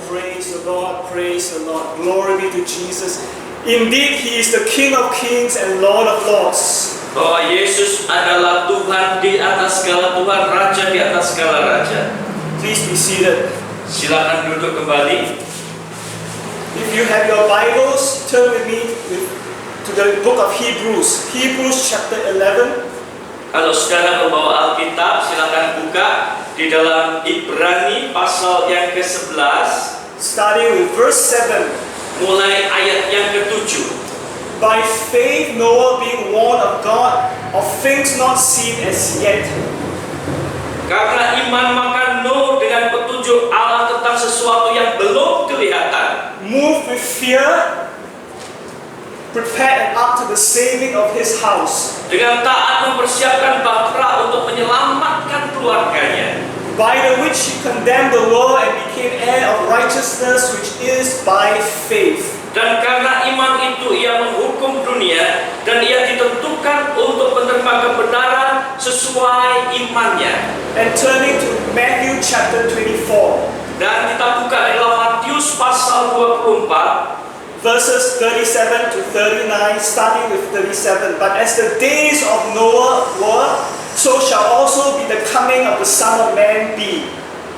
Praise the Lord, praise the Lord. Glory be to Jesus. Indeed, He is the King of kings and Lord of lords. Bahwa Yesus adalah Tuhan di atas segala Tuhan, Raja di atas segala Raja. Please be seated. Silakan duduk kembali. If you have your Bibles, turn with me to the book of Hebrews. Hebrews chapter 11. Kalau saudara membawa Alkitab, silakan buka di dalam Ibrani pasal yang ke-11, Starting with verse 7. mulai ayat yang ke-7. By faith Noah being warned of God of things not seen as yet. Karena iman maka Nuh dengan petunjuk Allah tentang sesuatu yang belum kelihatan, Moved with fear, prepared an ark to the saving of his house. dengan taat mempersiapkan bahtera untuk menyelamatkan keluarganya. By the which he condemned the world and became heir of righteousness, which is by faith. Dan karena iman itu ia menghukum dunia, dan ia ditentukan untuk menerima kebenaran sesuai imannya. And turning to Matthew chapter 24, Dan kita buka dalam Matius pasal 24, verses 37 to 39, starting with 37. But as the days of Noah were, so shall also be the coming of the Son of Man be.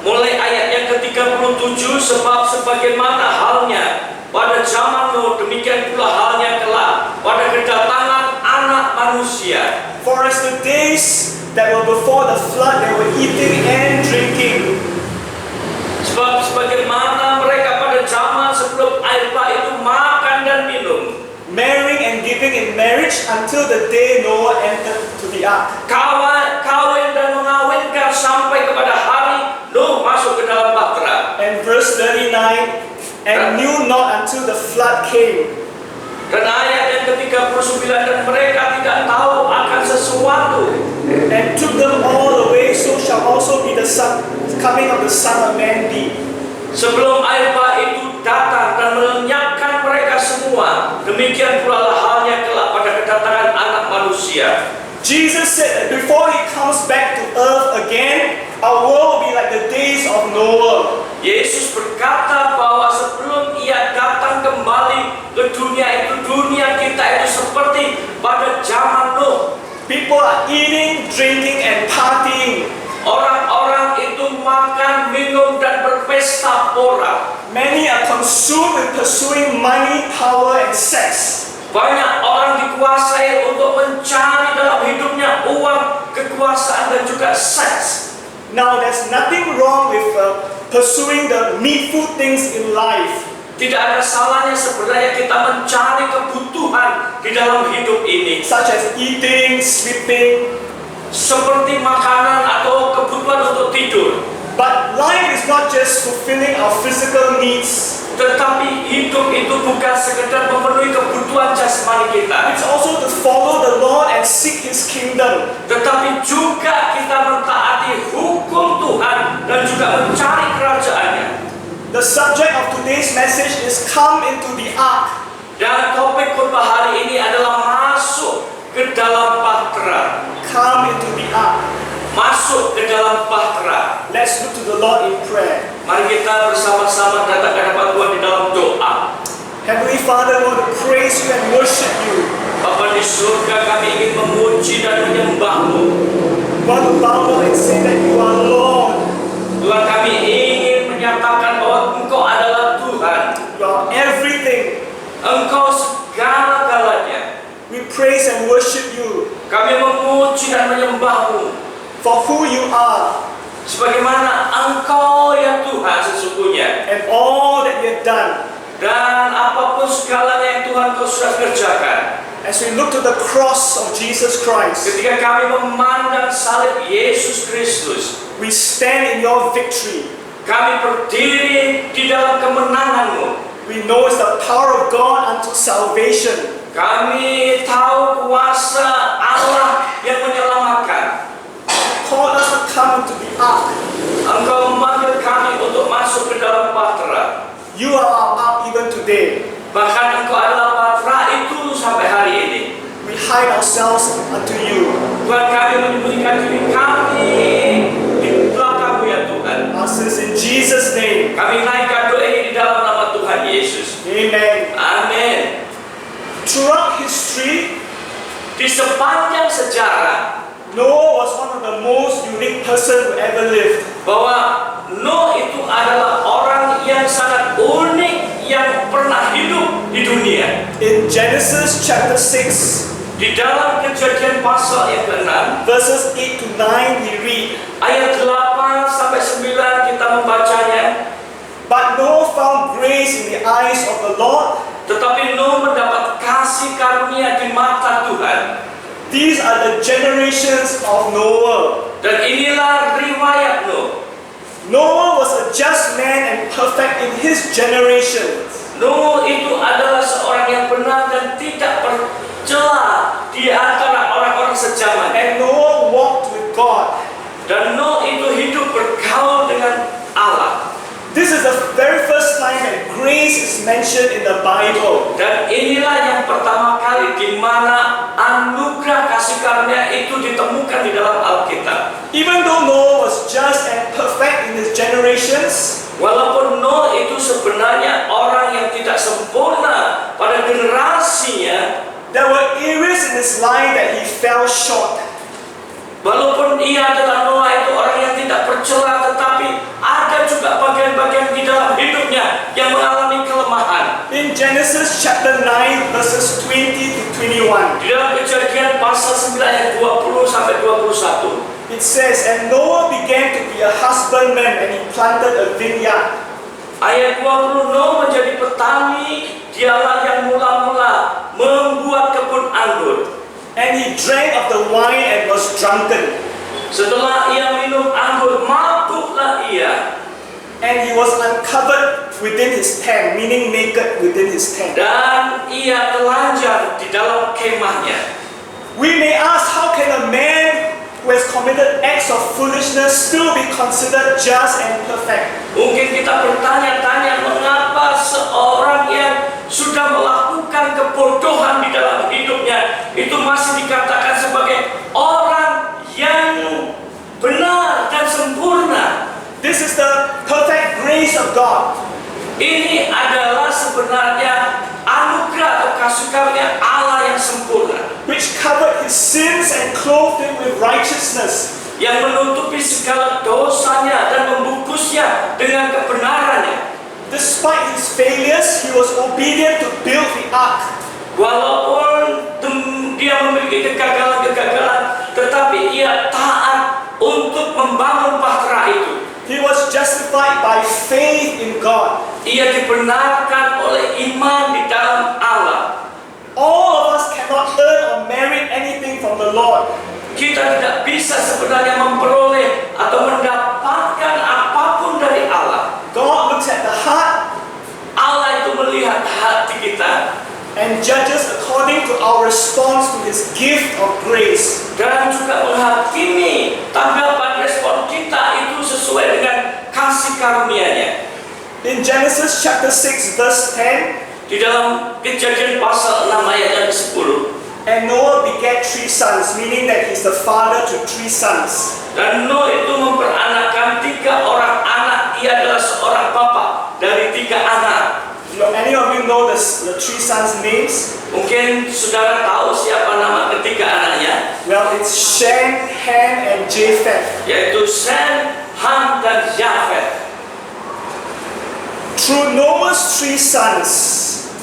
mulai ayat yang ke-37, sebab sebagaimana halnya pada zaman Nuh, demikian pula halnya kelak pada kedatangan Anak Manusia. For as the days that were before the flood, they were eating and drinking, Sebab sebagaimana mereka pada zaman sebelum air bah itu makan dan minum, marrying and giving in marriage until the day Noah entered to the ark. kawin dan mengawinkan sampai kepada hari Nuh masuk ke dalam bahtera. And verse 39, and knew not until the flood came. Dan ayat yang ke-39, dan mereka tidak tahu akan sesuatu, And took them all away, so shall also be the coming of the Son of Man be. sebelum air bah itu datang dan melenyapkan mereka semua, demikian pula halnya kelak pada kedatangan Anak Manusia. Jesus said that before He comes back to earth again, our world will be like the days of Noah. Yesus berkata bahwa sebelum ia datang kembali ke dunia itu, dunia kita itu seperti pada zaman Nuh. People are eating, drinking, and partying. Orang-orang itu makan, minum, dan berpesta pora. Many are consumed with pursuing money, power, and sex. Banyak orang dikuasai untuk mencari dalam hidupnya uang, kekuasaan, dan juga seks. Now, there's nothing wrong with pursuing the needful things in life. Tidak ada salahnya sebenarnya kita mencari kebutuhan di dalam hidup ini, Such as eating, sleeping. seperti makanan atau kebutuhan untuk tidur. But life is not just fulfilling our physical needs. Tetapi hidup itu bukan sekedar memenuhi kebutuhan jasmani kita, It's also to follow the Lord and seek His kingdom. tetapi juga kita mentaati hukum Tuhan dan juga mencari kerajaannya. The subject of today's message is come into the ark. Dan topik khotbah hari ini adalah masuk ke dalam bahtera. Come into the ark. Masuk ke dalam bahtera. Let's look to the Lord in prayer. Mari kita bersama-sama datang ke hadapan Tuhan di dalam doa. Heavenly Father, we want to praise You and worship You. Bapa di surga, kami ingin memuji dan menyembah-Mu. We want to bow down and say that You are Lord. Tuhan, kami ingin menyatakan bahwa Engkau adalah Tuhan. You are everything. Engkau segala-galanya. We praise and worship You Kami memuji dan menyembah-Mu for who You are sebagaimana Engkau ya Tuhan sesungguhnya, and all that You have done. dan apapun segalanya yang Tuhan Kau sudah kerjakan. As we look to the cross of Jesus Christ, Ketika kami memandang salib Yesus Kristus, we stand in Your victory. kami berdiri di dalam kemenangan-Mu. We know it's the power of God unto salvation. Kami tahu kuasa Allah yang menyelamatkan. Call us to come into the ark. Engkau memanggil kami untuk masuk ke dalam bahtera. You are our ark even today. Bahkan Engkau adalah bahtera itu sampai hari ini. We hide ourselves unto You. Tuhan, kami menyembunyikan diri kami di belakang-Mu ya Tuhan. Our sins in Jesus' name. Kami naikkan doa ini Amen. Amin. Throughout history, Di sepanjang sejarah, Noah was one of the most unique person who ever lived. bahwa Nuh itu adalah orang yang sangat unik yang pernah hidup di dunia. In Genesis chapter 6, Di dalam Kejadian pasal yang ke-6, verses 8 to 9, we read, ayat 8 sampai 9 kita membacanya. But Noah found grace in the eyes of the Lord. Tetapi Nuh mendapat kasih karunia di mata Tuhan. These are the generations of Noah. Dan inilah riwayat Nuh. Noah was a just man and perfect in his generation. Nuh itu adalah seorang yang benar dan tidak tercela di antara orang-orang sejaman. And Noah walked with God. Dan Nuh itu hidup bergaul dengan Allah. This is the very first time that grace is mentioned in the Bible. Dan inilah yang pertama kali di mana anugerah kasih karunia itu ditemukan di dalam Alkitab. Even though Noah was just and perfect in his generations, Walaupun Nuh itu sebenarnya orang yang tidak sempurna pada generasinya, there were areas in his life that he fell short. walaupun ia adalah Noah itu orang yang tidak bercela, tetapi ada juga bagian-bagian di dalam hidupnya yang mengalami kelemahan. In Genesis chapter 9 verses 20 to 21, Di dalam Kejadian pasal 9 ayat 20 sampai 21, it says, And Noah began to be a husbandman and he planted a vineyard. ayat 20, Nuh menjadi petani, dialah yang mula-mula membuat kebun anggur. And he drank of the wine and was drunken. Setelah ia minum anggur, mabuklah ia. And he was uncovered within his tent, meaning naked within his tent. Dan ia telanjang di dalam kemahnya. We may ask, how can a man who has committed acts of foolishness still be considered just and perfect? Mungkin kita bertanya-tanya, mengapa seorang yang sudah melakukan kebodohan di dalam hidupnya itu masih dikatakan sebagai orang yang benar dan sempurna. This is the perfect grace of God. Ini adalah sebenarnya anugerah atau kasih karunia Allah yang sempurna, which covered his sins and clothed him with righteousness. yang menutupi segala dosanya dan membungkusnya dengan kebenarannya. Despite his failures, he was obedient to build the ark. Walaupun dia memiliki kegagalan-kegagalan, tetapi ia taat untuk membangun bahtera itu. He was justified by faith in God. Ia dibenarkan oleh iman di dalam Allah. All of us cannot earn or merit anything from the Lord. Kita tidak bisa sebenarnya memperoleh atau mendapatkan apapun dari Allah. God looks at the heart Allah itu melihat hati kita and judges according to our response to his gift of grace. dan juga menghakimi tanggapan respon kita itu sesuai dengan kasih karunia-Nya. In Genesis chapter 6 verse 10, Di dalam Kejadian pasal 6 ayat yang ke-10, and Noah begat 3 sons, meaning that he's the father to 3 sons. dan Nuh itu memperanakkan 3 orang anak. Ia adalah seorang bapak dari 3 anak. Any of you know the 3 sons' names? Mungkin saudara tahu siapa nama ketiga anaknya, Well, it's Shem, Ham, and Japheth. yaitu Sem, Ham, dan Yafet. Through Noah's 3 sons,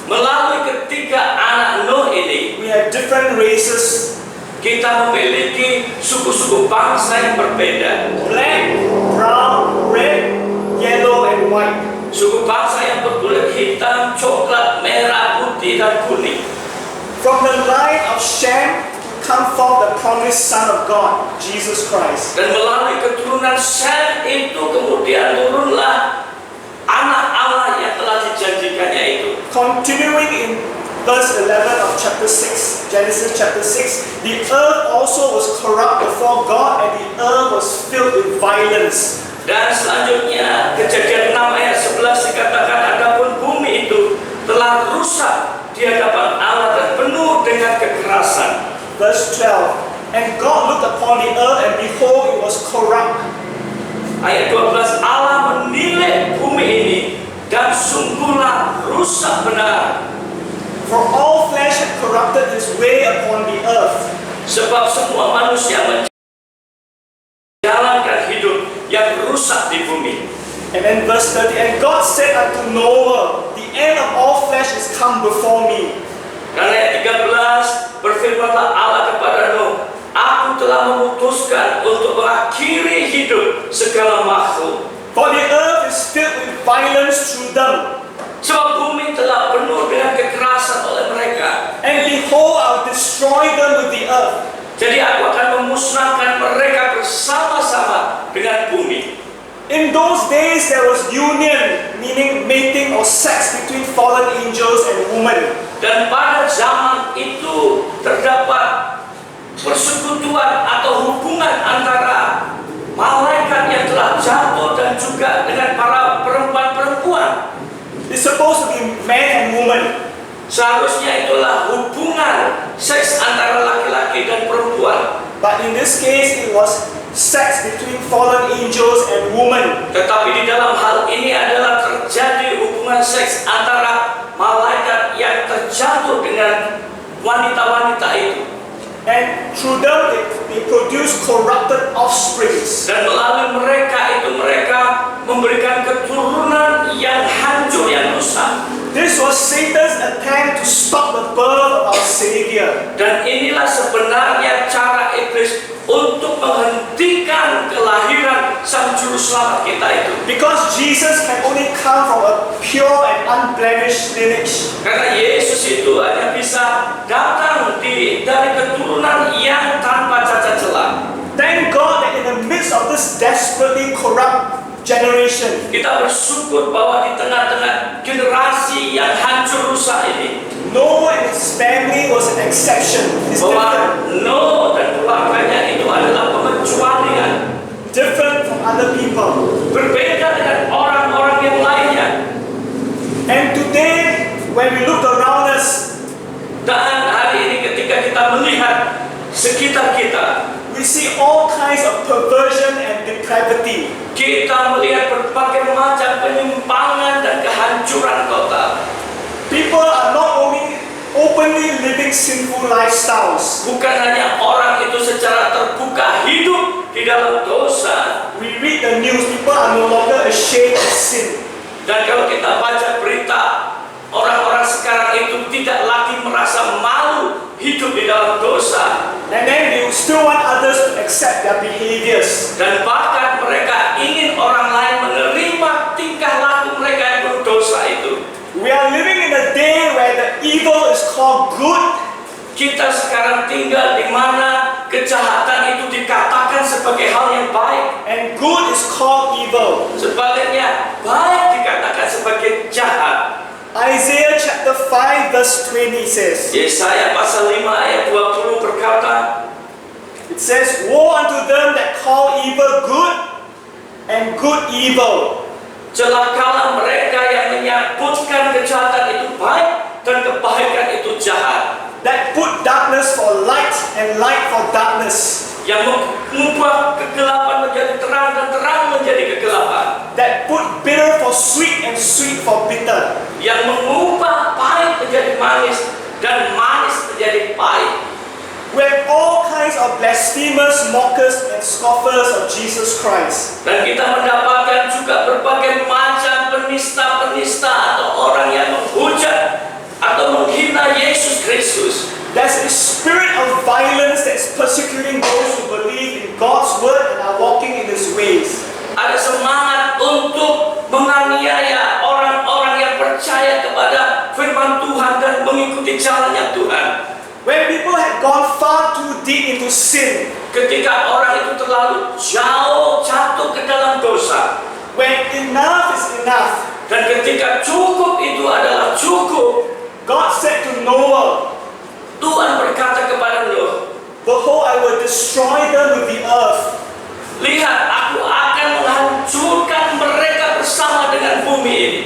Melalui ketiga anak Nuh ini, we have different races: kita memiliki suku-suku bangsa yang berbeda. black, brown, red, yellow, and white. Suku bangsa yang berkulit hitam, coklat, merah, putih, dan kuning. From the line of Shem come forth the promised Son of God, Jesus Christ. Dan melalui keturunan Sem itu kemudian turunlah anak Allah yang telah dijanjikannya itu. Continuing in verse 11 of chapter 6, Genesis chapter 6, the earth also was corrupt before God, and the earth was filled with violence. Dan selanjutnya Kejadian 6 ayat 11 dikatakan, adapun bumi itu telah rusak di hadapan Allah dan penuh dengan kekerasan. Verse 12, and God looked upon the earth, and behold, it was corrupt. Ayat 12, Allah menilai bumi ini dan sungguhlah rusak rusak benar. For all flesh had corrupted his way upon the earth. Sebab semua manusia menjalankan hidup yang rusak di bumi. And then verse 30, and God said unto Noah, the end of all flesh is come before me. Dan ayat 13, berfirmanlah Allah kepada Nuh, aku telah memutuskan untuk mengakhiri hidup segala makhluk. For the earth is filled with violence through them. Sebab bumi telah penuh dengan kekerasan oleh mereka. And behold, I will destroy them with the earth. Jadi aku akan memusnahkan mereka bersama-sama dengan bumi. In those days there was union, meaning mating or sex between fallen angels and women. Dan pada zaman itu terdapat persekutuan atau hubungan antara malaikat yang telah jatuh dan juga dengan para perempuan-perempuan. It's supposed to be man and woman. Seharusnya itulah hubungan seks antara laki-laki dan perempuan. But in this case it was sex between fallen angels and women. Tetapi di dalam hal ini adalah terjadi hubungan seks antara malaikat yang terjatuh dengan wanita-wanita itu. And through them they produce corrupted offsprings. Dan melalui mereka memberikan keturunan yang hancur, yang rusak. This was Satan's attempt to stop the birth of our Savior. Dan inilah sebenarnya cara iblis untuk menghentikan kelahiran sang juru selamat kita itu. Because Jesus can only come from a pure and unblemished lineage. Karena Yesus itu hanya bisa datang dari keturunan yang tanpa cacat celah. Thank God that in the midst of this desperately corrupt generation, Kita bersyukur bahwa di tengah-tengah generasi yang hancur rusak ini, Noah and his family was an exception. It's bahwa different. Nuh dan keluarganya itu adalah pengecualian, Different from other people. berbeda dengan orang-orang yang lainnya. And today, when we look around us, Dan hari ini ketika kita melihat sekitar kita, we see all kinds of perversion and depravity. kita melihat berbagai macam penyimpangan dan kehancuran total. People are not only openly living sinful lifestyles. Bukan hanya orang itu secara terbuka hidup di dalam dosa. We read the news, people are no longer ashamed of sin. Dan kalau kita baca berita, orang-orang sekarang itu tidak lagi merasa malu hidup di dalam dosa. And then they still want others to accept their behaviors. Dan bahkan mereka ingin orang lain menerima tingkah laku mereka yang berdosa itu. We are living in a day where the evil is called good. Kita sekarang tinggal di mana kejahatan itu dikatakan sebagai hal yang baik. And good is called evil. Sebaliknya, baik dikatakan sebagai jahat. Isaiah chapter 5 verse 20 says, Yesaya pasal 5 ayat 20 berkata, it says, woe unto them that call evil good and good evil. celakalah mereka yang menyebutkan kejahatan itu baik dan kebaikan itu jahat. That put darkness for light and light for darkness. Yang mengubah kegelapan menjadi terang dan terang menjadi kegelapan. That put bitter for sweet and sweet for bitter. Yang mengubah pahit menjadi manis dan manis menjadi pahit. We have all kinds of blasphemers, mockers, and scoffers of Jesus Christ. Dan kita mendapatkan juga berbagai macam penista-penista atau orang yang menghujat atau menghina Yesus Kristus. There's a spirit of violence that's persecuting those who believe in God's word and are walking in His ways. Ada semangat untuk menganiaya orang-orang yang percaya kepada firman Tuhan dan mengikuti jalannya Tuhan. When people have gone far too deep into sin, Ketika orang itu terlalu jauh jatuh ke dalam dosa, when enough is enough, dan ketika cukup itu adalah cukup, God said to Noah, Tuhan berkata kepada Nuh, behold, I will destroy them with the earth. lihat, aku akan menghancurkan mereka bersama dengan bumi ini.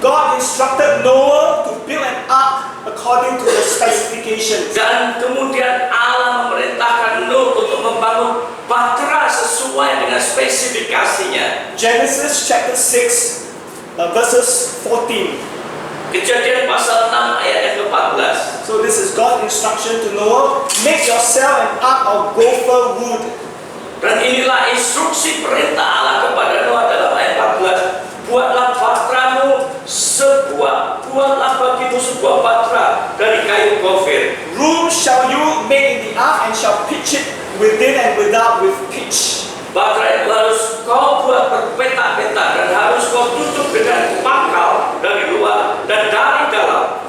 God instructed Noah to build an ark according to the specifications. Dan kemudian Allah memerintahkan Nuh untuk membangun bahtera sesuai dengan spesifikasinya. Genesis chapter 6 verses 14. Kejadian pasal 6 ayat yang ke-14. So this is God's instruction to Noah. Make yourself an ark of gopher wood. Dan inilah instruksi perintah Allah kepada Noah dalam ayat 14. Buatlah bagimu sebuah batra dari kayu gofir. Room shall you make in the ark and shall pitch it within and without with pitch. Batra itu harus kau buat berpetak-petak dan harus kau tutup dengan pangkal dari luar dan dari dalam.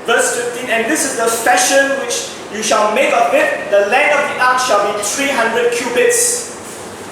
Verse 15, and this is the fashion which you shall make of it. The length of the ark shall be 300 cubits.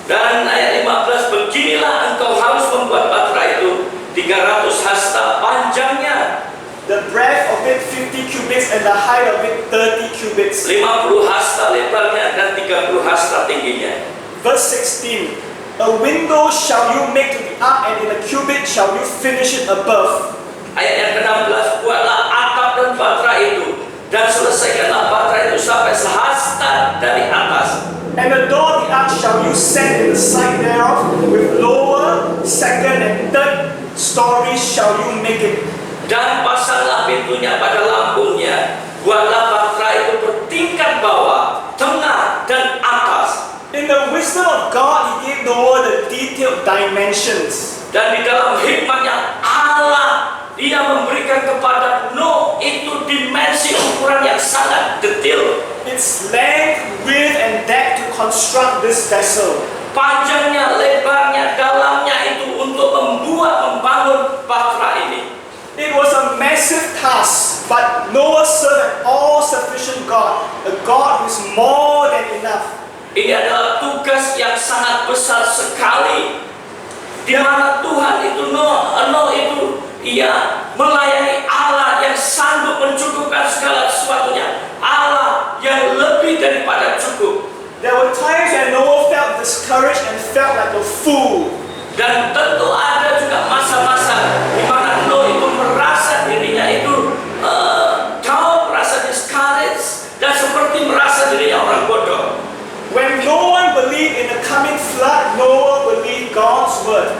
Dan ayat 15, beginilah engkau harus membuat batra itu 300 hasta panjangnya. The breadth of it 50 cubits and the height of it 30 cubits. 50 hasta lebarnya dan 30 hasta tingginya. Verse 16, a window shall you make to the ark, and in a cubit shall you finish it above. Ayat yang ke-16, buatlah atap dan batra itu dan selesaikanlah batra itu sampai sehasta dari atas. And the door of the ark shall you set in the side thereof, with lower, second, and third stories shall you make it. Dan pasanglah pintunya pada lambungnya. Buatlah batra itu bertingkat bawah, tengah, dan atas. In the wisdom of God, He gave Noah the detailed dimensions. Dan di dalam hikmatnya Allah, Dia memberikan kepada Noah itu dimensi ukuran yang sangat detail. Its length, width, and depth to construct this vessel. Panjangnya, lebarnya, dalamnya itu untuk membangun batra ini. It was a massive task, but Noah served an all-sufficient God, a God who is more than enough. Ini adalah tugas yang sangat besar sekali, di mana Tuhan itu Noah itu ia melayani Allah yang sanggup mencukupkan segala sesuatunya, Allah yang lebih daripada cukup. There were times when Noah felt discouraged and felt like a fool. Dan tentu ada juga masa-masa di mana Noah itu merasa dirinya itu down, merasa discouraged, dan seperti merasa dirinya orang bodoh. When no one believed in the coming flood, Noah believed God's word.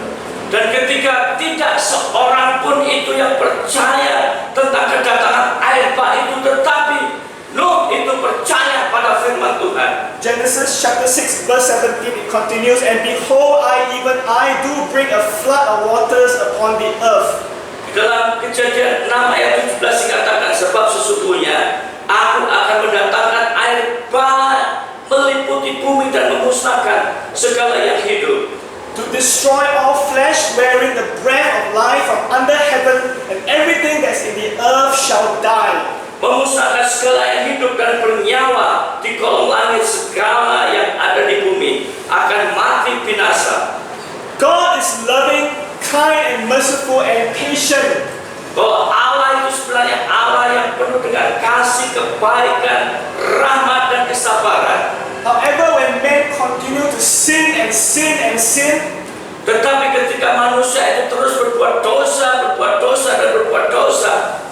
Dan ketika tidak seorang pun itu yang percaya tentang kedatangan air bah itu, tetapi Nuh itu percaya pada firman Tuhan. Genesis chapter 6 verse 17 it continues, and behold, even I do bring a flood of waters upon the earth. Dalam Kejadian 6 ayat 17 dikatakan, sebab sesungguhnya aku akan mendatangkan air bah meliputi bumi dan memusnahkan segala yang hidup. To destroy all flesh, wherein the breath of life from under heaven, and everything that's in the earth shall die. Memusnahkan segala yang hidup dan bernyawa di kolong langit, segala yang ada di bumi akan mati binasa. God is loving, kind, and merciful, and patient. Bahwa Allah itu sebenarnya Allah yang penuh dengan kasih, kebaikan, rahmat, dan kesabaran. However, when men continue to sin and sin and sin, tetapi ketika manusia itu terus berbuat dosa dan berbuat dosa,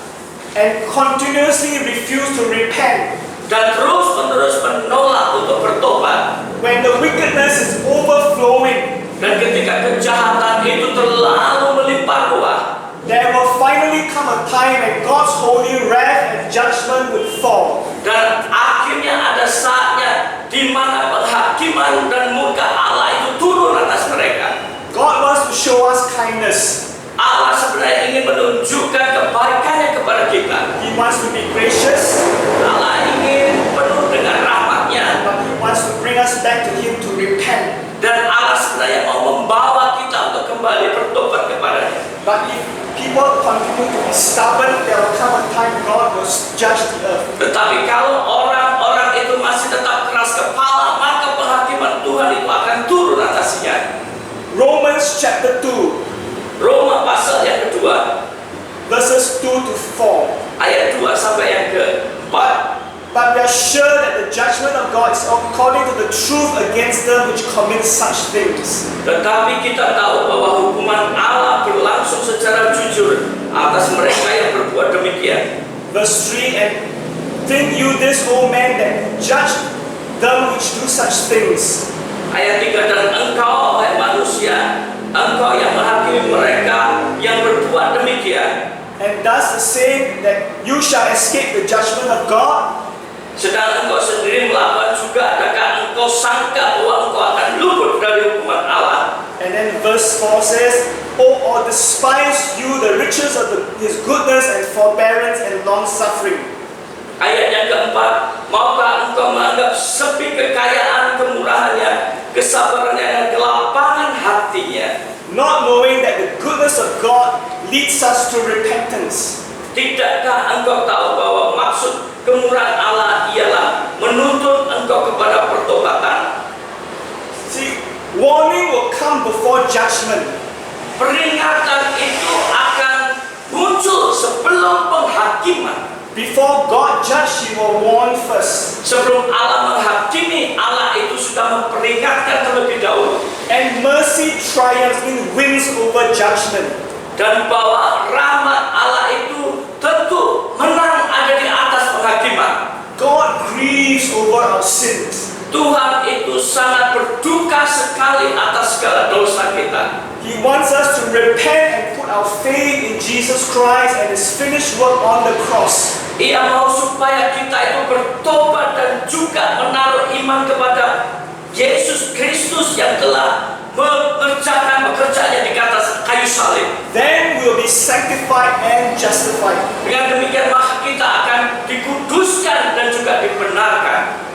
and continuously refuse to repent, dan terus-menerus menolak untuk bertobat, when the wickedness is overflowing, dan ketika kejahatan itu terlalu melimpah ruah, there will finally come a time when God's holy wrath and judgment will fall. Dan akhirnya ada saatnya di mana penghakiman dan murka Allah itu turun atas mereka. God wants to show us kindness. Allah sebenarnya ingin menunjukkan kebaikannya kepada kita. He wants to be gracious, Allah ingin penuh dengan rahmatnya, but He wants to bring us back to Him to repent. dan Allah sebenarnya mau membawa kita untuk kembali bertobat kepadanya. But if people continue to be stubborn, there will come a time God will judge the earth. Tetapi kalau orang-orang itu masih tetap keras kepala, maka penghakiman Tuhan itu akan turun atasnya. Romans chapter 2, Roma pasal yang kedua, verses 2 to 4. ayat 2 sampai yang ke-4. But we are sure that the judgment of God is according to the truth against them which commit such things. Tetapi kita tahu bahwa hukuman Allah berlangsung secara jujur atas mereka yang berbuat demikian. Verse 3, and think you this, O man, that judge them which do such things. Ayat 3, dan engkau, wahai manusia, engkau yang menghakimi mereka yang berbuat demikian. and does the same, that you shall escape the judgment of God? Sedang engkau sendiri melakukan juga, adakah engkau sangka bahwa engkau akan luput dari hukuman Allah? And then verse 4 says, or despise you the riches of his goodness and forbearance and long suffering. Ayat yang keempat, maukah engkau menganggap sepi kekayaan kemurahannya, kesabarannya dan kelapangan hatinya, not knowing that the goodness of God leads us to repentance? Tidakkah engkau tahu bahwa maksud kemurahan Allah ialah menuntut engkau kepada pertobatan? See, warning will come before judgment. Peringatan itu akan muncul sebelum penghakiman. Before God judge, He will warn first. Sebelum Allah menghakimi, Allah itu sudah memperingatkan terlebih dahulu. And mercy triumphs, wins over judgment. Dan bahwa rahmat Allah itu tentu menang ada di atas penghakiman. God grieves over our sins. Tuhan itu sangat berduka sekali atas segala dosa kita. He wants us to repent and put our faith in Jesus Christ and His finished work on the cross. Ia mau supaya kita itu bertobat dan juga menaruh iman kepada Yesus Kristus yang telah mengerjakan pekerjaannya di atas kayu salib. Then we will be sanctified and justified. Dengan demikian maka kita akan dikuduskan dan juga dibenarkan.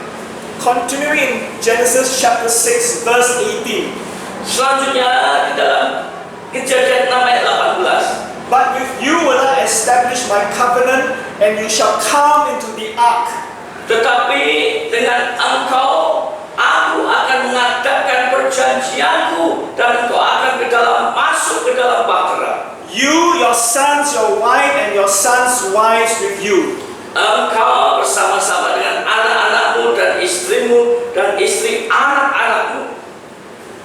Continuing in Genesis chapter 6 verse 18. Selanjutnya di dalam Kejadian 6 ayat 18. But with you will I establish my covenant, and you shall come into the ark. Tetapi dengan engkau, aku akan mengadakan perjanjianku, dan engkau akan masuk ke dalam bahtera. You, your sons, your wife, and your sons' wives with you. Engkau bersama-sama dengan anak-anakmu dan istrimu dan istri anak-anakmu.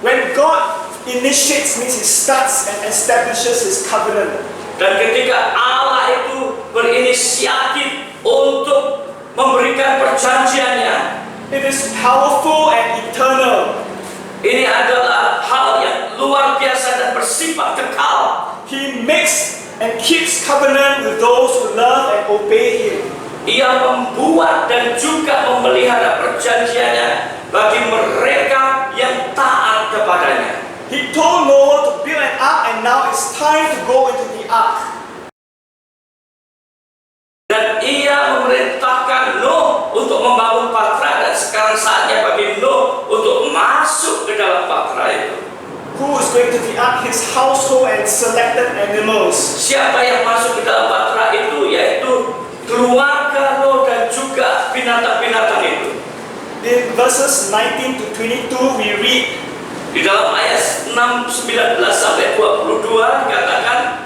When God initiates, means He starts and establishes His covenant. Dan ketika Allah itu berinisiatif untuk memberikan perjanjiannya, it is powerful and eternal. Ini adalah hal yang luar biasa dan bersifat kekal. He makes and keeps covenant with those who love and obey Him. Ia membuat dan juga memelihara perjanjiannya bagi mereka yang taat kepadanya. He told Noah to build an ark, and now it's time to go into the ark. Dan ia memerintahkan Nuh untuk membangun bahtera, dan sekarang saatnya bagi Nuh untuk masuk ke dalam bahtera itu. Who is going to the ark? His household and selected animals. Siapa yang masuk ke dalam bahtera itu? Yaitu keluarga Nuh dan juga binatang-binatang itu. In verses 19 to 22 we read, di dalam ayat 19 sampai 22 dikatakan,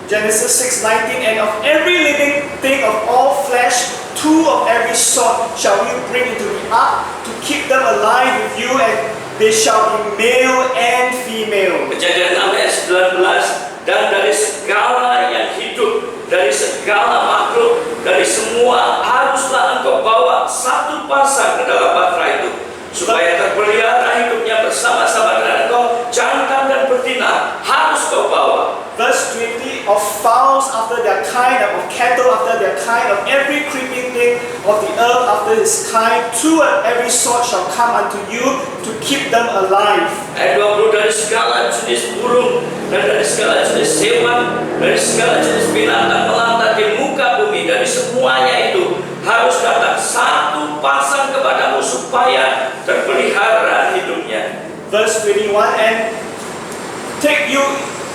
Genesis 6:19, and of every living thing of all flesh, 2 of every sort shall you bring into the ark to keep them alive with you, and they shall be male and female. Kejadian 6 ayat 19, dan dari segala yang hidup, dari segala makhluk, dari semua haruslah engkau bawa satu pasang ke dalam bahtera itu, supaya terpelihara hidupnya bersama-sama dengan engkau, jantan dan betina harus kau bawa. Verse 20, of fowls after their kind, of cattle after their kind, of every creeping thing of the earth after his kind, 2 of every sort shall come unto you to keep them alive. Ayat 20, dari segala jenis burung, dan dari segala jenis hewan, dari segala jenis binatang melata di muka bumi, dari semuanya itu harus datang satu pasang kepadamu supaya terpelihara hidupnya. Verse 21, and take you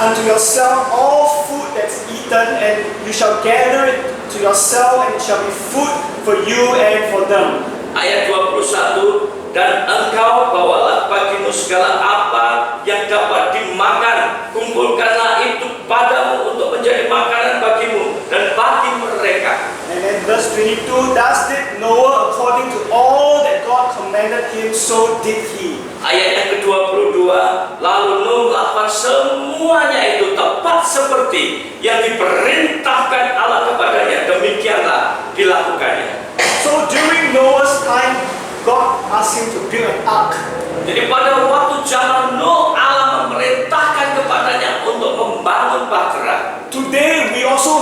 unto yourself all food that's eaten, and you shall gather it to yourself, and it shall be food for you and for them. Ayat 21, dan engkau bawalah bagimu segala apa yang dapat dimakan, kumpulkanlah itu padamu untuk menjadi makanan bagimu dan bagi mereka. And then verse 22, thus did Noah according to all that God commanded him, so did he. Ayat yang ke-22, lalu Nuh melakukan semuanya itu tepat seperti yang diperintahkan Allah kepadanya, demikianlah dilakukannya. So during Noah's time, God asked him to build an ark. Jadi pada waktu zaman Nuh, Allah memerintahkan kepadanya untuk membangun bahtera. Today we also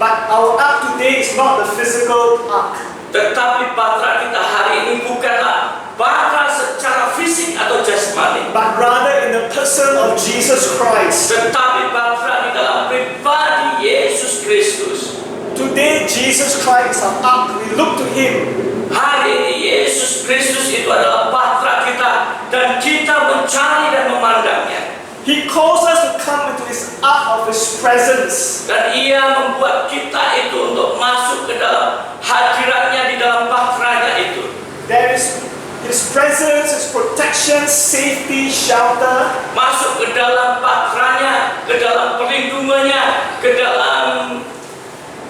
But our ark today is not the physical ark. Tetapi Batra kita hari ini bukanlah Batra secara fisik atau jasmani, But rather in the person of Jesus Christ. tetapi Batra di dalam pribadi Yesus Kristus. Today Jesus Christ is our ark. We look to Him. Hari ini Yesus Kristus itu adalah Batra kita dan kita mencari dan memandangnya. He calls us to come into His ark of His presence. Dan Ia membuat kita itu untuk masuk ke dalam hadiratnya di dalam Batranya itu. There is His presence, His protection, safety, shelter. Masuk ke dalam Batranya, ke dalam perlindungannya, ke dalam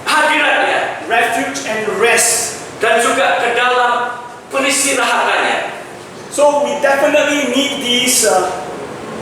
hadiratnya, Refuge and rest. dan juga ke dalam peristirahatannya. So we definitely need these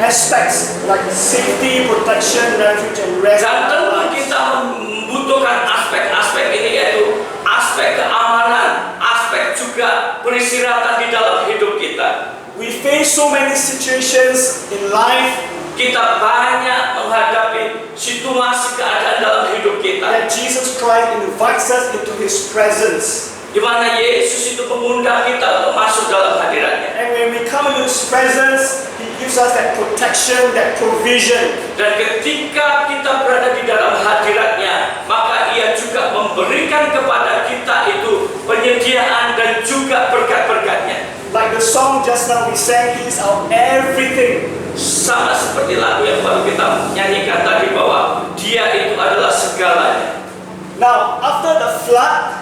aspects like safety, protection, refuge and rest. Dan tentu kita membutuhkan aspek-aspek ini, yaitu aspek keamanan, aspek juga peristirahatan di dalam hidup kita. We face so many situations in life Kita banyak menghadapi situasi keadaan dalam hidup kita, that Jesus Christ invites us into His presence. di mana Yesus itu mengundang kita untuk masuk dalam hadiratnya. And when we come into His presence, He gives us that protection, that provision. Dan ketika kita berada di dalam hadiratnya, maka Ia juga memberikan kepada kita itu penyediaan dan juga berkat-berkatnya. Like the song just now we sang, He is our everything. Sama seperti lagu yang baru kita nyanyikan tadi, bahwa Dia itu adalah segalanya. Now, after the flood,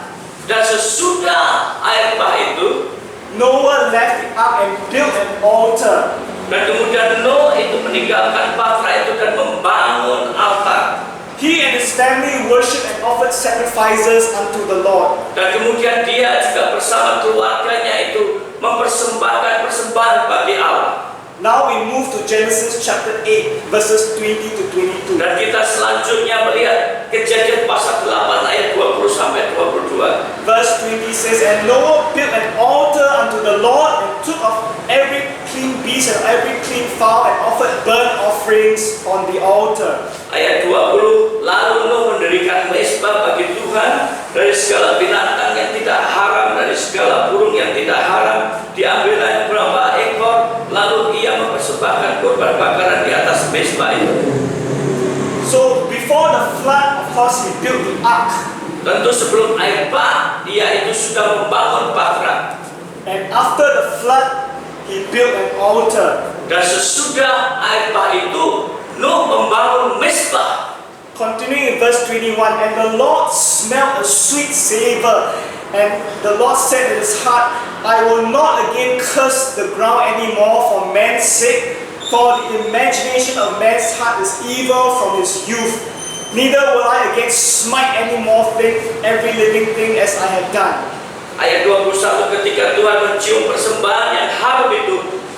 Dan sesudah air bah itu, Noah left the ark and built an altar. dan kemudian Noah itu meninggalkan Batra itu dan membangun altar. He and his family worshipped and offered sacrifices unto the Lord. Dan kemudian dia juga bersama keluarganya itu mempersembahkan persembahan bagi Allah. Now we move to Genesis chapter 8, verses 20 to 22. Dan kita selanjutnya melihat Kejadian pasal 8 ayat 20 sampai 22. Verse 20 says, And Noah built an altar unto the Lord and took of every clean beast and every clean fowl and offered burnt offerings on the altar. Ayat 20, lalu Nuh mendirikan mezbah bagi Tuhan dari segala binatang yang tidak haram, dari segala burung yang tidak haram, diambillah beberapa ekor, lalu ia mempersembahkan korban bakaran di atas mezbah itu. So before the flood, of course, he built the ark. Tentu sebelum air bah, dia itu sudah membangun Batra. And after the flood, he built an altar. Dan sesudah air bah itu, Nuh membangun mezbah. Continuing in verse 21, And the Lord smelled a sweet savor, and the Lord said in his heart, I will not again curse the ground anymore for man's sake, for the imagination of man's heart is evil from his youth. Neither will I again smite any more thing, every living thing as I have done. Ayat 21, ketika Tuhan mencium persembahan yang harum itu,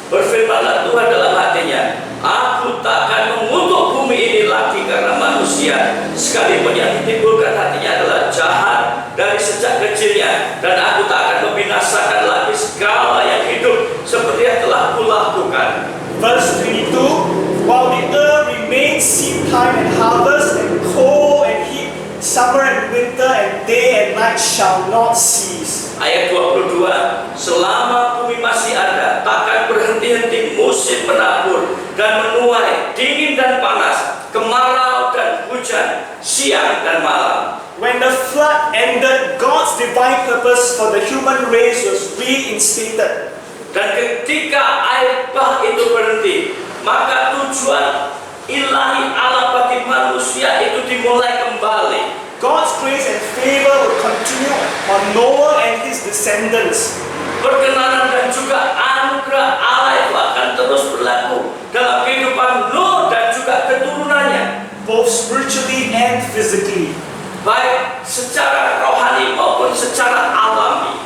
berfirmanlah Tuhan dalam hatinya, Aku takkan mengutuk bumi ini lagi karena manusia, sekalipun yang ditimbulkan hatinya adalah jahat dari sejak kecilnya, dan aku tak akan membinasakan lagi segala yang hidup seperti yang telah kulakukan. Verse 22, While the earth remains seed time and harvest, and cold and heat, summer and winter, and day and night shall not cease. Ayat 22, selama bumi masih ada, takkan berhenti-henti musim menabur dan menuai, dingin dan panas, kemarau dan hujan, siang dan malam. When the flood ended, God's divine purpose for the human race was reinstated. Dan ketika air bah itu berhenti, maka tujuan ilahi Allah bagi manusia itu dimulai kembali. God's grace and favor would continue on Noah and his descendants. Perkenanan dan juga anugerah Allah itu akan terus berlaku dalam kehidupan Nuh dan juga keturunannya, both spiritually and physically. baik secara rohani maupun secara alami.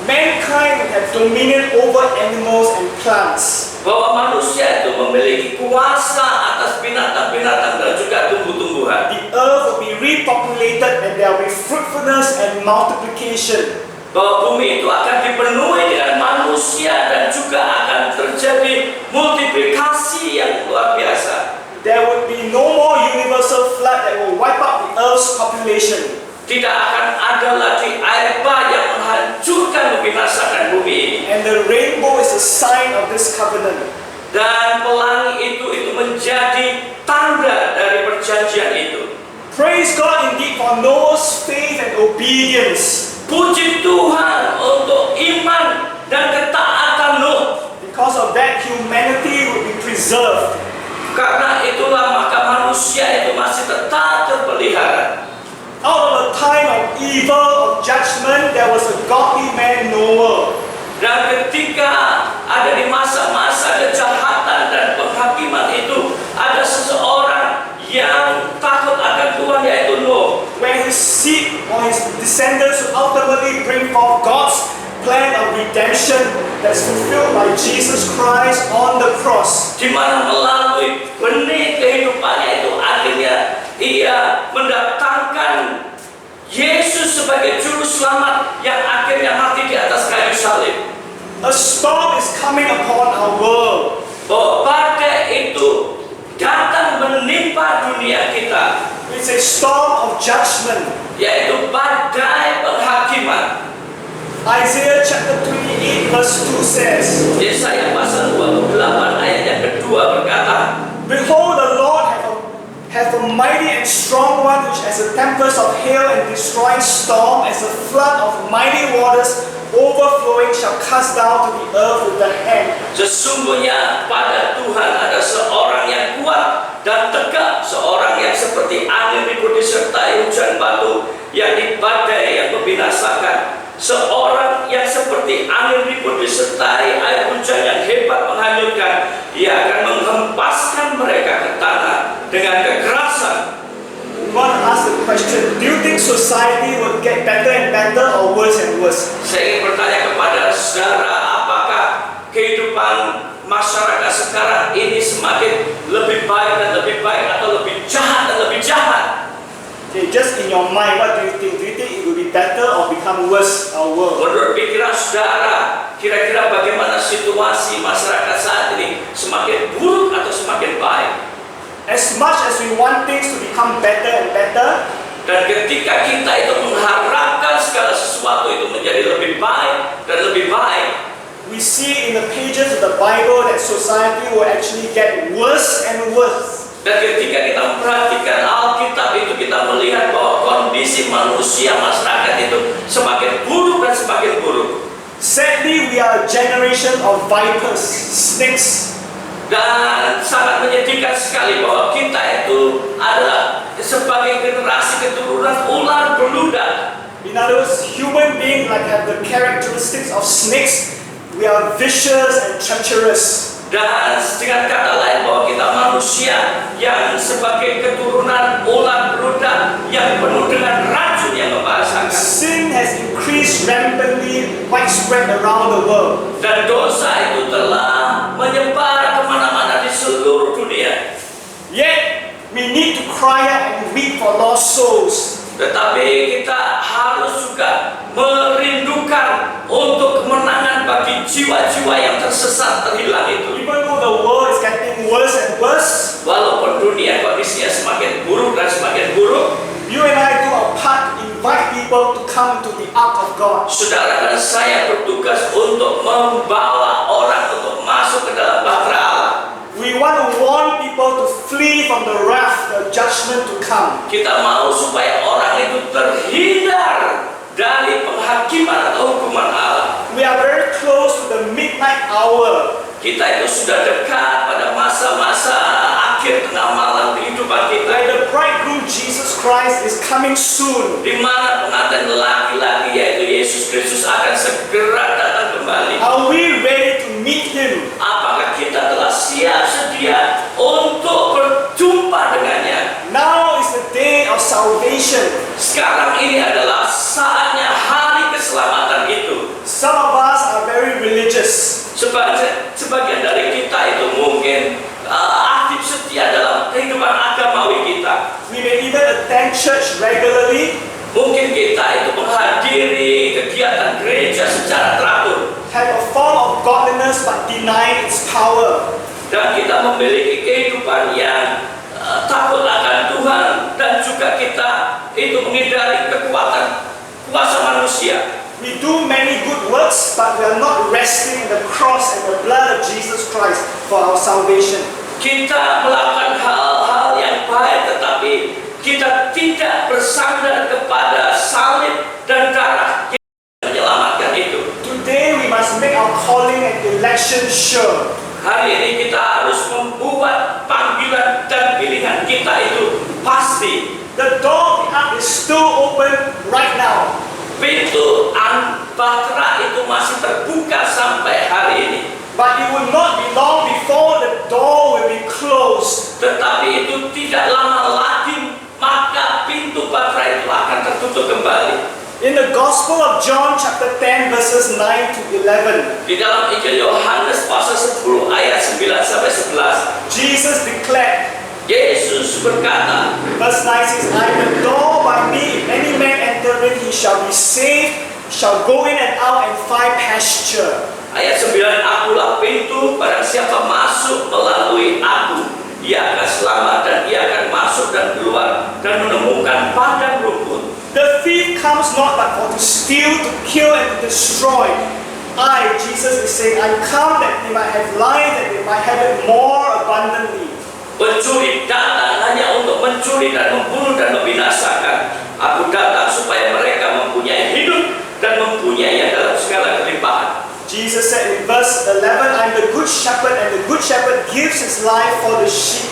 Mankind have dominion over animals and plants. Bahwa manusia itu memiliki kuasa atas binatang-binatang dan juga tumbuh-tumbuhan. The earth will be repopulated and there will be fruitfulness and multiplication. Bahwa bumi itu akan dipenuhi dengan manusia dan juga akan terjadi multiplikasi yang luar biasa. There would be no more universal flood that will wipe out the earth world's population. Tidak akan ada lagi air bah yang menghancurkan membinasakan bumi ini. And the rainbow is a sign of this covenant. Dan pelangi itu menjadi tanda dari perjanjian itu. Praise God indeed for Noah's faith and obedience. Puji Tuhan untuk iman dan ketaatan Nuh. Because of that, humanity will be preserved. Karena itulah maka manusia itu masih tetap terpelihara. Out of a time of evil, of judgment, there was a godly man, Noah. Dan ketika ada di masa-masa kejahatan dan penghakiman itu, ada seseorang yang takut akan Tuhan, yaitu Nuh. Where his seed or his descendants will ultimately bring forth God's plan of redemption that's fulfilled by Jesus Christ on the cross. Di mana melalui benih kehidupannya itu akhirnya ia mendatangkan Yesus sebagai juru selamat yang akhirnya mati di atas kayu salib. A storm is coming upon our world. Bahwa badai itu datang menimpa dunia kita, It's a storm of judgment. yaitu badai penghakiman. Isaiah chapter 28 verse 2 says, Yesaya pasal 28 ayat yang kedua berkata, Behold, the Lord hath a mighty and strong one, which as a tempest of hail and destroying storm, as a flood of mighty waters overflowing, shall cast down to the earth with the hand. sesungguhnya pada Tuhan ada seorang yang kuat dan tegak, seorang yang seperti angin ribut disertai hujan batu, yakni badai yang membinasakan. Seorang yang seperti angin ribut disertai air hujan yang hebat menghanyutkan. Ia akan menghempaskan mereka ke tanah dengan kekerasan. We want to ask the question, do you think society will get better and better or worse and worse? Saya ingin bertanya kepada saudara, apakah kehidupan masyarakat sekarang ini semakin lebih baik dan lebih baik, atau lebih jahat dan lebih jahat? Okay, just in your mind, what do you think? Do you think it will be better or become worse, our world? Menurut pikiran saudara, kira-kira bagaimana situasi masyarakat saat ini? Semakin buruk atau semakin baik? As much as we want things to become better and better, Dan ketika kita itu mengharapkan segala sesuatu itu menjadi lebih baik dan lebih baik, we see in the pages of the Bible that society will actually get worse and worse. dan ketika kita memperhatikan Alkitab itu, kita melihat bahwa kondisi manusia masyarakat itu semakin buruk dan semakin buruk. Sadly, we are a generation of vipers, snakes. Dan sangat menyedihkan sekali bahwa kita itu adalah sebagai generasi keturunan ular beludak. In other words, human beings like have the characteristics of snakes. We are vicious and treacherous. Dan dengan kata lain bahwa kita manusia yang sebagai keturunan ular beludak yang penuh dengan racun yang membahasakan. Sin has increased rampantly, widespread around the world. Dan dosa itu telah menyebar kemana-mana di seluruh dunia. Yet, we need to cry out and weep for lost souls. Tetapi kita harus juga merindukan untuk kemenangan bagi jiwa-jiwa yang tersesat, terhilang itu. Even though the world is getting worse and worse, Walaupun dunia kondisinya semakin buruk dan semakin buruk, you and I do our part to invite people to come to the ark of God. saudara dan saya bertugas untuk membawa orang untuk masuk ke dalam bahtera Allah. We want to warn people to flee from the wrath, the judgment to come. Kita mau supaya orang itu terhindar dari penghakiman atau hukuman Allah. We are very close to the midnight hour. Kita itu sudah dekat pada masa-masa akhir tengah malam kehidupan kita, Where the bridegroom Jesus Christ is coming soon. di mana pengantin laki-laki yaitu Yesus Kristus akan segera datang kembali. Are we ready to meet Him? Apakah kita telah siap sedia untuk berjumpa dengannya? Now is the day of salvation. Sekarang ini adalah saatnya hari keselamatan itu. Some of us are very religious. Sebagian dari kita itu mungkin aktif setia dalam kehidupan agamawi kita. We may even attend church regularly, Mungkin kita itu menghadiri kegiatan gereja secara teratur, have a form of godliness but deny its power. dan kita memiliki kehidupan yang takut akan Tuhan, dan juga kita itu menghindari kekuatan kuasa manusia. We do many good works, but we are not resting in the cross and the blood of Jesus Christ for our salvation. Kita melakukan hal-hal yang baik, tetapi kita tidak bersandar kepada salib dan darah yang menyelamatkan itu. Today we must make our calling and election sure. Hari ini kita harus membuat panggilan dan pilihan kita itu pasti. The door of the ark is still open right now. Pintu Bahtera itu masih terbuka sampai hari ini. But it will not be long before the door will be closed. Tetapi itu tidak lama lagi, maka pintu Bahtera itu akan tertutup kembali. In the Gospel of John chapter 10 verses 9 to 11, Di dalam Injil Yohanes pasal 10 ayat 9 sampai 11, Jesus declared, Yesus berkata, verse 9 says, I am the door. By me, if any man enter in, he shall be saved, shall go in and out and find pasture. ayat 9, akulah pintu, barang siapa masuk melalui aku, ia akan selamat dan ia akan masuk dan keluar dan menemukan padang rumput. The thief comes not but for to steal, to kill, and to destroy. I, Jesus is saying, I come that they might have life, that they might have it more abundantly. Pencuri datang hanya untuk mencuri dan membunuh dan membinasakan. Aku datang supaya mereka mempunyai hidup dan mempunyainya dalam segala kelimpahan. Jesus said in verse 11, I am the good shepherd, and the good shepherd gives his life for the sheep.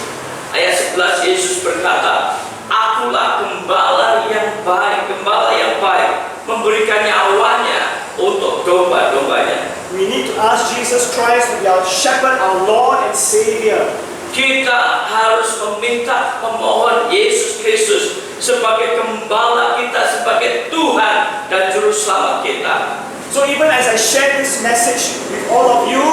Ayat 11 Yesus berkata, akulah gembala yang baik, memberikan nyawanya untuk domba-dombanya. We need to ask Jesus Christ to be our shepherd, our Lord and Savior. Kita harus memohon Yesus Kristus sebagai gembala kita, sebagai Tuhan dan Juru Selamat kita. So even as I share this message with all of you,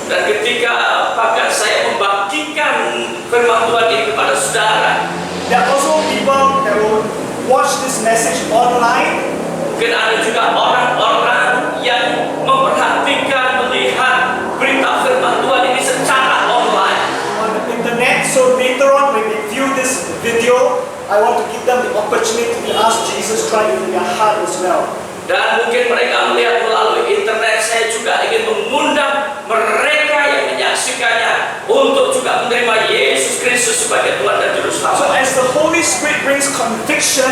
Dan ketika bahkan saya membagikan firman Tuhan ini kepada saudara, there are also people that will watch this message online. mungkin ada juga orang-orang yang memperhatikan, melihat berita firman Tuhan ini secara online On the internet, so later on when they view this video, I want to give them the opportunity to ask Jesus Christ in their heart as well. Dan mungkin mereka melihat melalui internet. Saya juga ingin mengundang mereka yang menyaksikannya untuk juga menerima Yesus Kristus sebagai Tuhan dan Juru So Selamat. as the Holy Spirit brings conviction,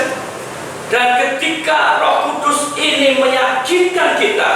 Dan ketika Roh Kudus ini meyakinkan kita,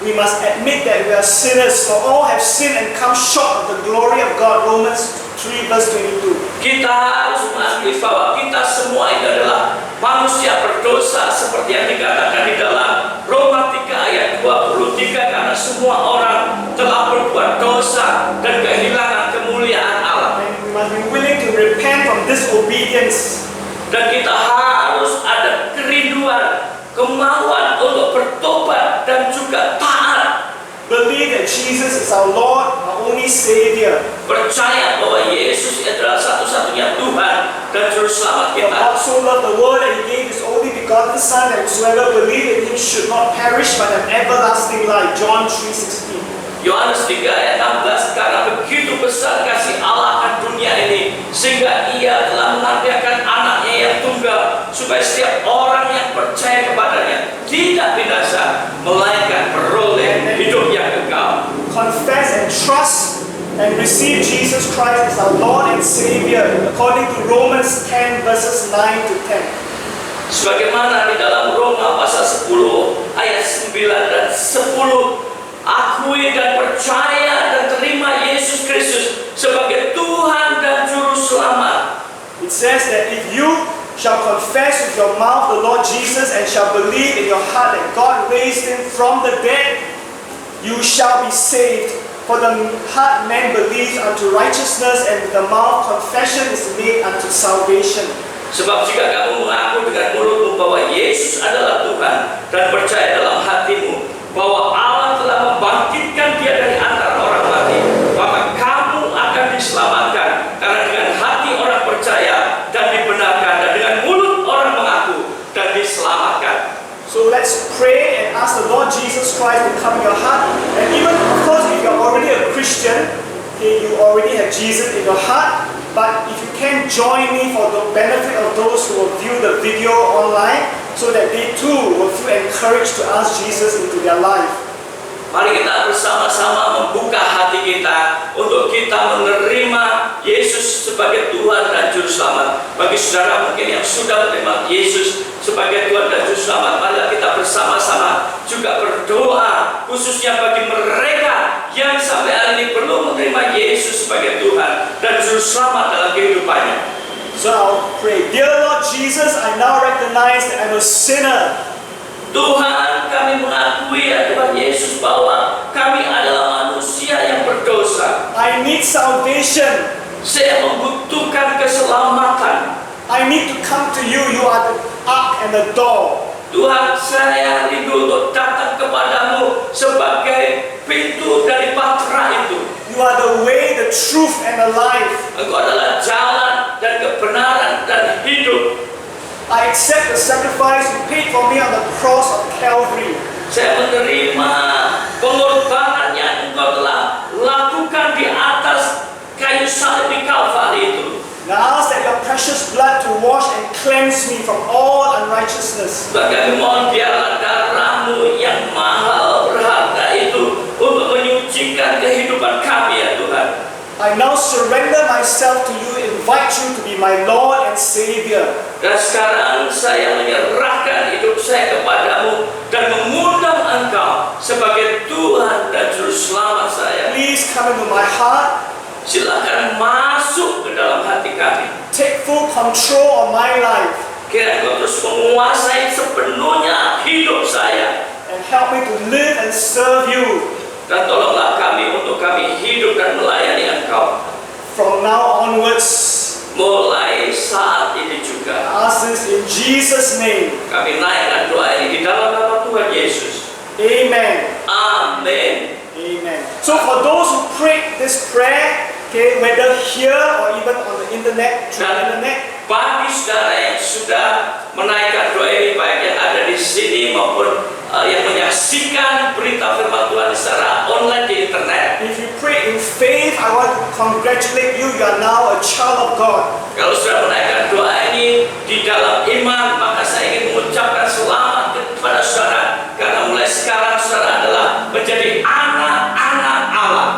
we must admit that we are sinners, for all have sinned and come short of the glory of God. Romans 3 verse 22. kita harus mengakui bahwa kita semua ini adalah manusia berdosa, seperti yang dikatakan di dalam Roma 3 ayat 23, karena semua orang telah berbuat dosa dan kehilangan kemuliaan Allah. And we must be willing to repent from disobedience. Dan kita harus ada kerinduan, kemauan untuk bertobat dan juga taat. Believe that Jesus is our Lord, our only Savior. Percaya bahwa Yesus adalah satu-satunya Tuhan dan Juru Selamat For kita. God so loved the world that He gave His only begotten Son, that whosoever believes in Him should not perish but have everlasting life. John 3:16. Yohanes 3 ayat 16, karena begitu besar kasih Allah akan dunia ini, sehingga Ia telah mengaruniakan anaknya yang tunggal, supaya setiap orang yang percaya kepadanya tidak binasa, melainkan beroleh hidup yang kekal. Confess and trust and receive Jesus Christ as our Lord and Savior, according to Romans 10 verses 9 to 10. Sebagaimana di dalam Roma pasal 10 ayat 9 dan 10, akui dan percaya dan terima Yesus Kristus sebagai Tuhan dan Juru Selamat. It says that if you shall confess with your mouth the Lord Jesus and shall believe in your heart that God raised Him from the dead, you shall be saved. For the heart man believes unto righteousness, and with the mouth confession is made unto salvation. Sebab jika kamu mengaku dengan mulutmu bahwa Yesus adalah Tuhan dan percaya dalam hatimu bahwa Allah telah membangkitkan Dia dari antara orang mati, maka kamu akan diselamatkan. Karena dengan hati orang percaya dan dibenarkan, dan dengan mulut orang mengaku dan diselamatkan. So let's pray and ask the Lord Jesus Christ to come in your heart. And even, of course, if you're already a Christian, okay, you already have Jesus in your heart, But if you can join me for the benefit of those who will view the video online, so that they too will feel encouraged to ask Jesus into their life. Mari kita bersama-sama membuka hati kita untuk kita menerima Yesus sebagai Tuhan dan Juru Selamat. Bagi saudara mungkin yang sudah menerima Yesus sebagai Tuhan dan Juru Selamat, marilah kita bersama-sama juga berdoa, khususnya bagi mereka yang sampai hari ini belum menerima Yesus sebagai Tuhan dan Juru Selamat dalam kehidupannya. So I'll pray. Dear Lord Jesus, I now recognize that I'm a sinner. Tuhan, kami mengakui ya Tuhan Yesus bahwa kami adalah manusia yang berdosa. I need salvation. Saya membutuhkan keselamatan. I need to come to you. You are the ark and the door. Tuhan, saya rindu untuk datang kepadamu sebagai pintu dari bahtera itu. You are the way, the truth, and the life. Engkau adalah jalan dan kebenaran dan hidup. I accept the sacrifice you paid for me on the cross of Calvary. Saya menerima pengorbanan yang Engkau telah lakukan di atas kayu salib di Kalvari itu. And I ask that your precious blood to wash and cleanse me from all unrighteousness. Kami mohon biarlah darahmu yang mahal berharga itu untuk menyucikan kehidupan kami ya Tuhan. I now surrender myself to you, invite you to be my Lord and Savior. Dan sekarang saya menyerahkan hidup saya kepadamu dan mengundang Engkau sebagai Tuhan dan Juru Selamat saya. Please come into my heart. Silakan masuk ke dalam hati kami. Take full control of my life. Kiranya Engkau terus menguasai sepenuhnya hidup saya. And help me to live and serve you. Dan tolonglah kami untuk kami hidup dan melayani Engkau. From now onwards, mulai saat ini juga. I ask this in Jesus' name. Kami naikkan doa ini di dalam nama Tuhan Yesus. Amen. Amin. Amen. So for those who prayed this prayer, okay, whether here or even on the internet, through the internet, bagi saudara yang sudah menaikkan doa ini, baik yang ada di sini maupun yang menyaksikan berita firman Tuhan secara online di internet. if you pray in faith, I want to congratulate you. You are now a child of God. Kalau sudah menaikkan doa ini di dalam iman, maka saya ingin mengucapkan selamat kepada saudara, karena mulai sekarang saudara adalah menjadi anak-anak Allah.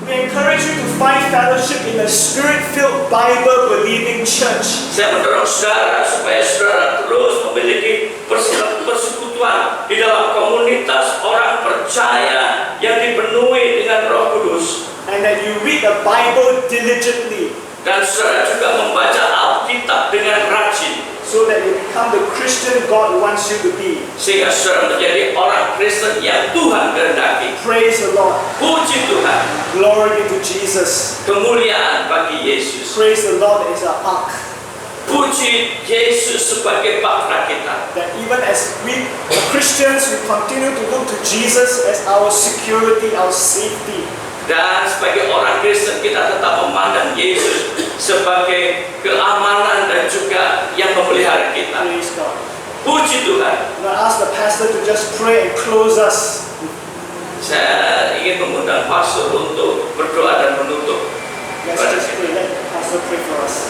We encourage you to find fellowship in a Spirit-filled, Bible-believing church. Saya mendorong saudara supaya saudara terus memiliki persekutuan di dalam komunitas orang percaya yang dipenuhi dengan Roh Kudus. And that you read the Bible diligently, Dan saudara juga membaca Alkitab dengan rajin, so that you become the Christian God wants you to be. sehingga saudara menjadi orang Kristen yang Tuhan kehendaki. Praise the Lord. Puji Tuhan, Glory be to Jesus. kemuliaan bagi Yesus. Praise the Lord is our ark. Puji Yesus sebagai bahtera kita. That even as we Christians, we continue to look to Jesus as our security, our safety. Dan sebagai orang Kristen kita tetap memandang Yesus sebagai keamanan dan juga yang memelihara kita. Praise God. Puji Tuhan. I'm going to ask the pastor to just pray and close us. Saya ingin mengundang pastor untuk berdoa dan menutup. Let's just pray. Let the pastor pray for us.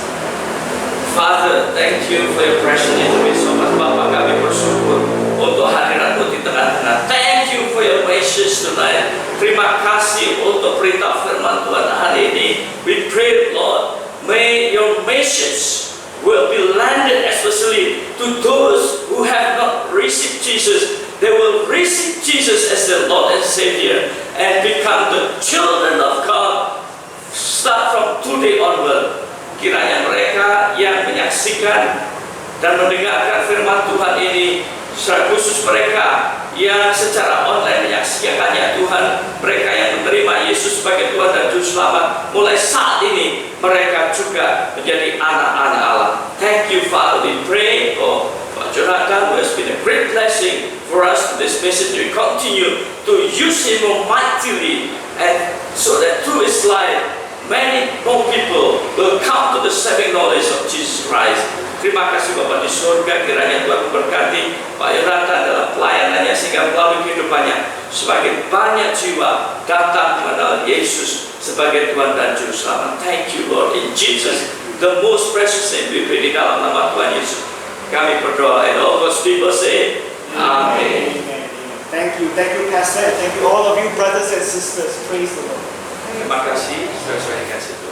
Father, thank you for your presence in the midst of us. Bapa, kami bersyukur untuk hadiratmu di tengah-tengah. Thank you for your message tonight. Terima kasih untuk berita firman Tuhan hari ini. We pray, Lord, may your message will be landed especially to those who have not received Jesus. They will receive Jesus as their Lord and Savior and become the children of God. Start from today onward. Kiranya mereka yang menyaksikan dan mendengarkan firman Tuhan ini, secara khusus mereka yang secara online menyaksikannya Tuhan, mereka yang menerima Yesus sebagai Tuhan dan Juru Selamat, mulai saat ini mereka juga menjadi anak-anak Allah. Thank you, Father. We pray for Jonathan, who has been a great blessing for us in this message. We continue to use him mightily, and so that through his life many more people will come to the saving knowledge of Jesus Christ. Terima kasih Bapa di surga, kiranya Tuhan memberkati Pak Yonatan dalam pelayanannya, sehingga melalui kehidupannya semakin banyak jiwa datang mengenal Yesus sebagai Tuhan dan Juru Selamat. Thank you Lord, in Jesus the most precious name we pray di dalam nama Tuhan Yesus. Kami berdoa, and all God's people say, Amen. Thank you, Pastor. Thank you, all of you, brothers and sisters. Praise the Lord. Terima kasih, saudara-saudara yang kasih Tuhan.